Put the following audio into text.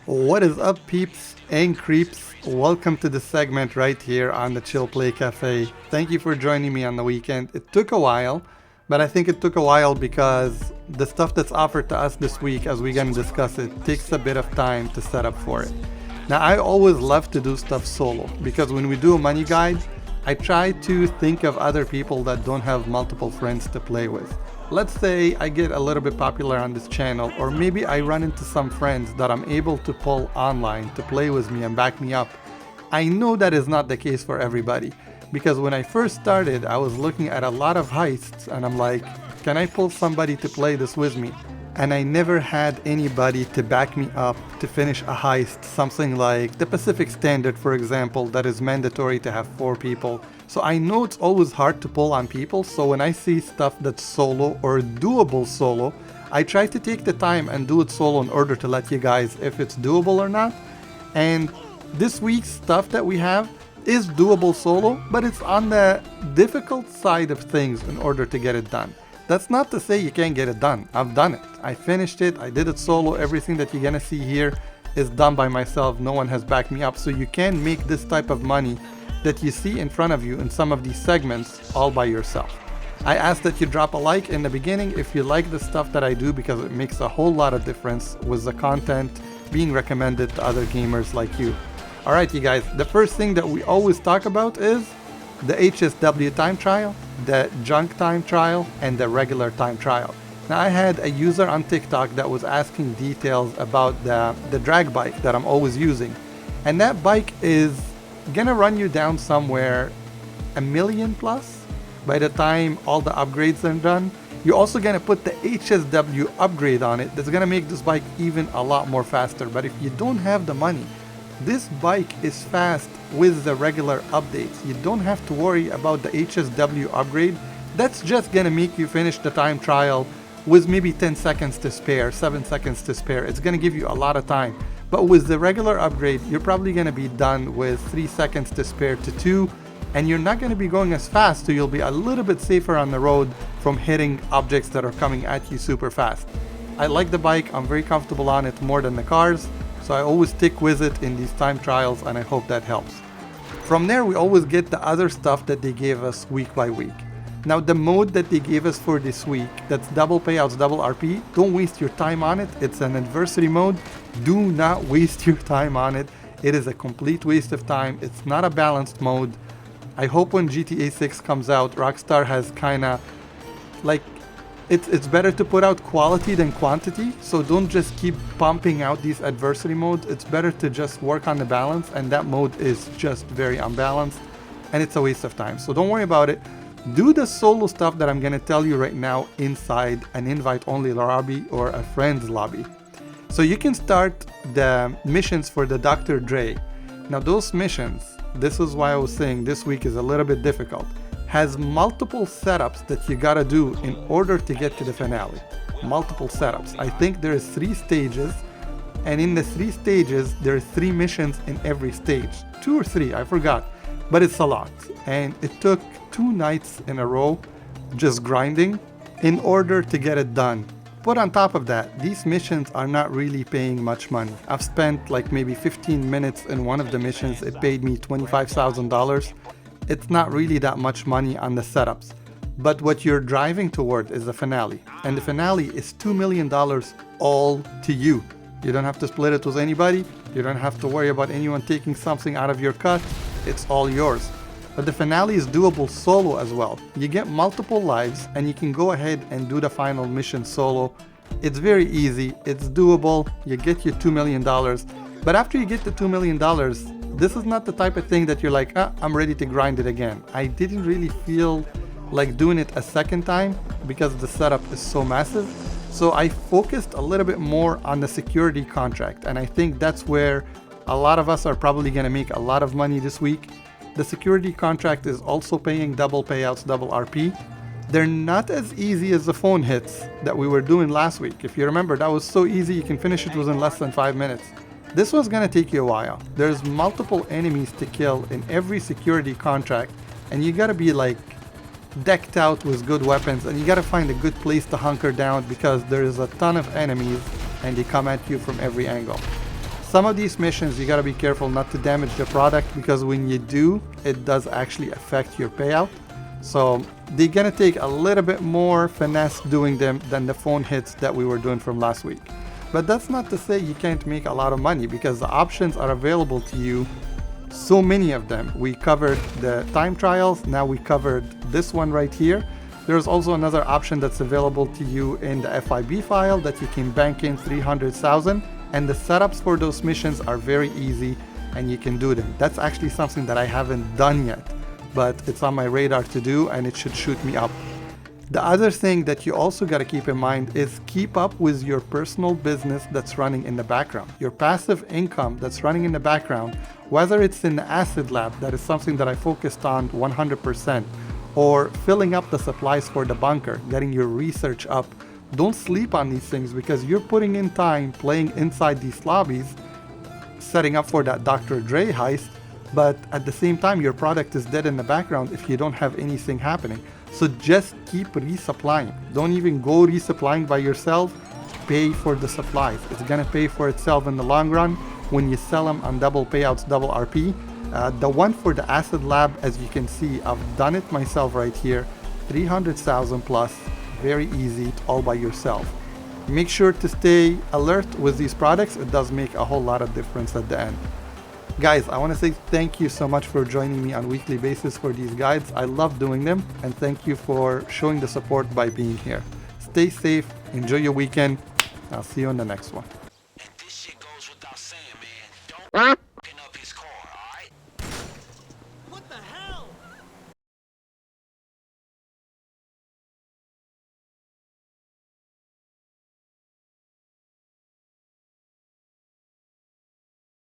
What is up, peeps and creeps? Welcome to the segment right here on the Chill Play Cafe. Thank you for joining me on the weekend. It took a while, but I think it took a while because the stuff that's offered to us this week, as we're going to discuss it, takes a bit of time to set up for it. Now, I always love to do stuff solo because when we do a money guide, I try to think of other people that don't have multiple friends to play with. Let's say I get a little bit popular on this channel, or maybe I run into some friends that I'm able to pull online to play with me and back me up. I know that is not the case for everybody, because when I first started, I was looking at a lot of heists and I'm like, can I pull somebody to play this with me? And I never had anybody to back me up to finish a heist, something like the Pacific Standard, for example, that is mandatory to have 4 people. So I know it's always hard to pull on people, so when I see stuff that's solo or doable solo, I try to take the time and do it solo in order to let you guys if it's doable or not. And this week's stuff that we have is doable solo, but it's on the difficult side of things in order to get it done. That's not to say you can't get it done. I've done it. I finished it. I did it solo. Everything that you're gonna see here is done by myself. No one has backed me up. So you can make this type of money that you see in front of you in some of these segments all by yourself. I ask that you drop a like in the beginning if you like the stuff that I do, because it makes a whole lot of difference with the content being recommended to other gamers like you. Alright, you guys, the first thing that we always talk about is the HSW time trial, the junk time trial, and the regular time trial. Now, I had a user on TikTok that was asking details about the drag bike that I'm always using. And that bike is gonna run you down somewhere $1 million plus by the time all the upgrades are done. You're also gonna put the HSW upgrade on it that's gonna make this bike even a lot more faster. But if you don't have the money, this bike is fast with the regular updates. You don't have to worry about the HSW upgrade. That's just gonna make you finish the time trial with maybe 10 seconds to spare, 7 seconds to spare. It's gonna give you a lot of time. But with the regular upgrade, you're probably gonna be done with 3 seconds to spare to 2, and you're not gonna be going as fast, so you'll be a little bit safer on the road from hitting objects that are coming at you super fast. I like the bike. I'm very comfortable on it more than the cars. So I always stick with it in these time trials, and I hope that helps. From there, we always get the other stuff that they gave us week by week. Now, the mode that they gave us for this week, that's double payouts, double RP, don't waste your time on it. It's an adversity mode. Do not waste your time on it. It is a complete waste of time. It's not a balanced mode. I hope when GTA 6 comes out, Rockstar has kinda like, it's better to put out quality than quantity, so don't just keep pumping out these adversity modes. It's better to just work on the balance, and that mode is just very unbalanced, and it's a waste of time. So don't worry about it. Do the solo stuff that I'm gonna tell you right now inside an invite-only lobby or a friend's lobby. So you can start the missions for the Dr. Dre. Now those missions, this is why I was saying this week is a little bit difficult, has multiple setups that you gotta do in order to get to the finale. Multiple setups. I think there is 3 stages, and in the 3 stages, there are 3 missions in every stage. 2 or 3, I forgot, but it's a lot. And it took 2 nights in a row just grinding in order to get it done. But on top of that, these missions are not really paying much money. I've spent like maybe 15 minutes in one of the missions. It paid me $25,000. It's not really that much money on the setups. But what you're driving toward is the finale. And the finale is $2 million all to you. You don't have to split it with anybody. You don't have to worry about anyone taking something out of your cut. It's all yours. But the finale is doable solo as well. You get multiple lives, and you can go ahead and do the final mission solo. It's very easy. It's doable. You get your $2 million. But after you get the $2 million, this is not the type of thing that you're like, I'm ready to grind it again. I didn't really feel like doing it a second time because the setup is so massive. So I focused a little bit more on the security contract. And I think that's where a lot of us are probably gonna make a lot of money this week. The security contract is also paying double payouts, double RP. They're not as easy as the phone hits that we were doing last week. If you remember, that was so easy, you can finish it within less than 5 minutes. This one's gonna take you a while. There's multiple enemies to kill in every security contract, and you gotta be like decked out with good weapons, and you gotta find a good place to hunker down because there is a ton of enemies and they come at you from every angle. Some of these missions you gotta be careful not to damage the product, because when you do, it does actually affect your payout. So they're gonna take a little bit more finesse doing them than the phone hits that we were doing from last week. But that's not to say you can't make a lot of money, because the options are available to you. So many of them. We covered the time trials, now we covered this one right here. There's also another option that's available to you in the FIB file that you can bank in 300,000, and the setups for those missions are very easy and you can do them. That's actually something that I haven't done yet, but it's on my radar to do, and it should shoot me up. The other thing that you also got to keep in mind is keep up with your personal business that's running in the background. Your passive income that's running in the background, whether it's in the acid lab, that is something that I focused on 100%, or filling up the supplies for the bunker, getting your research up. Don't sleep on these things, because you're putting in time playing inside these lobbies, setting up for that Dr. Dre heist, but at the same time your product is dead in the background if you don't have anything happening. So just keep resupplying. Don't even go resupplying by yourself. Pay for the supplies. It's gonna pay for itself in the long run when you sell them on double payouts, double RP. The one for the acid lab, as you can see, I've done it myself right here. 300,000 plus, very easy, all by yourself. Make sure to stay alert with these products. It does make a whole lot of difference at the end. Guys, I want to say thank you so much for joining me on a weekly basis for these guides. I love doing them, and thank you for showing the support by being here. Stay safe, enjoy your weekend. I'll see you on the next one. And this shit goes without saying, man. Don't up his car, alright? What the hell?